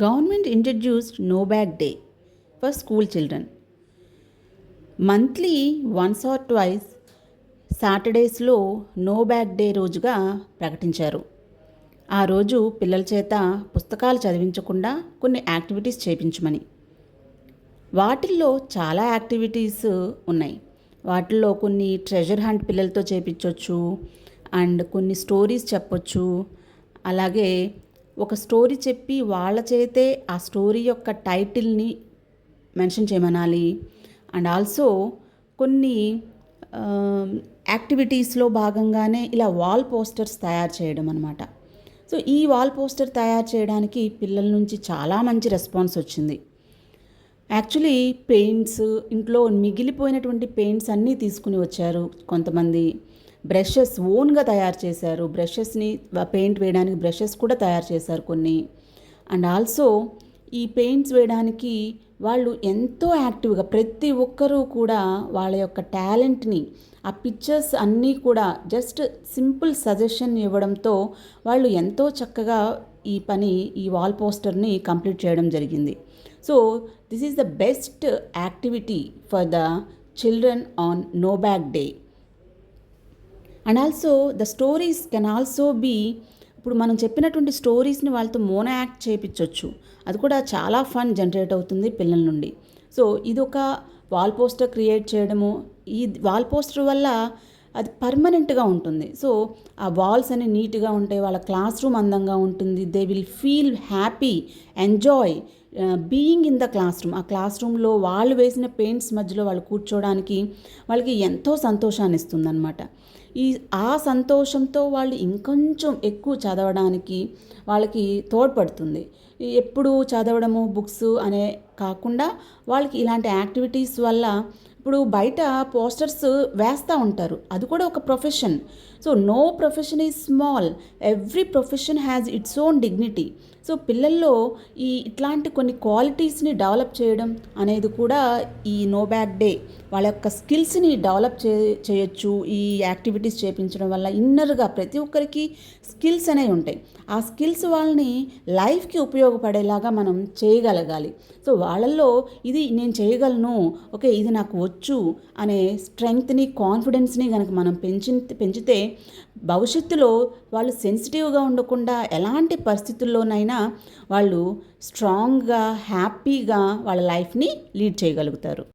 Government introduced No Bag Day for school children. Monthly once or twice సాటర్డేస్లో no bag day రోజుగా ప్రకటించారు. ఆ రోజు పిల్లల చేత పుస్తకాలు చదివించకుండా కొన్ని యాక్టివిటీస్ చేయించమని. వాటిల్లో చాలా యాక్టివిటీస్ ఉన్నాయి. వాటిల్లో కొన్ని ట్రెజర్ హంట్ పిల్లలతో చేయించవచ్చు, అండ్ కొన్ని స్టోరీస్ చెప్పొచ్చు. అలాగే ఒక స్టోరీ చెప్పి వాళ్ళ చేతే ఆ స్టోరీ యొక్క టైటిల్ని మెన్షన్ చేయమనాలి. అండ్ ఆల్సో కొన్ని యాక్టివిటీస్లో భాగంగానే ఇలా వాల్ పోస్టర్స్ తయారు చేయడం అనమాట. సో ఈ వాల్ పోస్టర్ తయారు చేయడానికి పిల్లల నుంచి చాలా మంచి రెస్పాన్స్ వచ్చింది. యాక్చువల్లీ పెయింట్స్, ఇంట్లో మిగిలిపోయినటువంటి పెయింట్స్ అన్నీ తీసుకుని వచ్చారు. కొంతమంది బ్రషెస్ ఓన్గా తయారు చేశారు. బ్రషెస్ని పెయింట్ వేయడానికి బ్రషెస్ కూడా తయారు చేశారు కొన్ని. అండ్ ఆల్సో ఈ పెయింట్స్ వేయడానికి వాళ్ళు ఎంతో యాక్టివ్గా ప్రతి ఒక్కరూ కూడా వాళ్ళ యొక్క టాలెంట్ని, ఆ పిక్చర్స్ అన్నీ కూడా జస్ట్ సింపుల్ సజెషన్ ఇవ్వడంతో వాళ్ళు ఎంతో చక్కగా ఈ వాల్ పోస్టర్ని కంప్లీట్ చేయడం జరిగింది. So this is the best activity for the children on no bag day. And also the stories can also be, ఇప్పుడు మనం చెప్పినటువంటి స్టోరీస్ని వాళ్ళతో మోనో యాక్ట్ చేయించవచ్చు. అది కూడా చాలా ఫన్ జనరేట్ అవుతుంది పిల్లల నుండి. సో ఇది ఒక వాల్ పోస్టర్ క్రియేట్ చేయడము, ఈ వాల్ పోస్టర్ వల్ల అది పర్మనెంట్గా ఉంటుంది. సో ఆ వాల్స్ అన్ని నీట్గా ఉంటాయి, వాళ్ళ క్లాస్ రూమ్ అందంగా ఉంటుంది. They will feel happy, enjoy being in the class room. ఆ క్లాస్ రూమ్లో వాళ్ళు వేసిన పెయింట్స్ మధ్యలో వాళ్ళు కూర్చోవడానికి వాళ్ళకి ఎంతో సంతోషాన్ని ఇస్తుంది అనమాట. ఆ సంతోషంతో వాళ్ళు ఇంకొంచెం ఎక్కువ చదవడానికి వాళ్ళకి తోడ్పడుతుంది. ఎప్పుడు చదవడము బుక్స్ అనే కాకుండా వాళ్ళకి ఇలాంటి యాక్టివిటీస్ వల్ల, ఇప్పుడు బయట పోస్టర్స్ వేస్తూ ఉంటారు, అది కూడా ఒక profession. So no profession is small, every profession has its own dignity. So పిల్లల్లో ఇట్లాంటి కొన్ని క్వాలిటీస్ని డెవలప్ చేయడం అనేది కూడా ఈ నో బ్యాగ్ డే వాళ్ళ యొక్క స్కిల్స్ని డెవలప్ చేయొచ్చు. ఈ యాక్టివిటీస్ చేయించడం వల్ల ఇన్నర్గా ప్రతి ఒక్కరికి స్కిల్స్ అనేవి ఉంటాయి. ఆ స్కిల్స్ వాళ్ళని లైఫ్కి ఉపయోగపడేలాగా మనం చేయగలగాలి. సో వాళ్ళల్లో ఇది నేను చేయగలను, ఓకే ఇది నాకు వచ్చు అనే స్ట్రెంగ్త్ని, కాన్ఫిడెన్స్ని కనుక మనం పెంచితే భవిష్యత్తులో వాళ్ళు సెన్సిటివ్గా ఉండకుండా ఎలాంటి పరిస్థితుల్లోనైనా వాళ్ళు స్ట్రాంగ్గా, హ్యాపీగా వాళ్ళ లైఫ్ని లీడ్ చేయగలుగుతారు.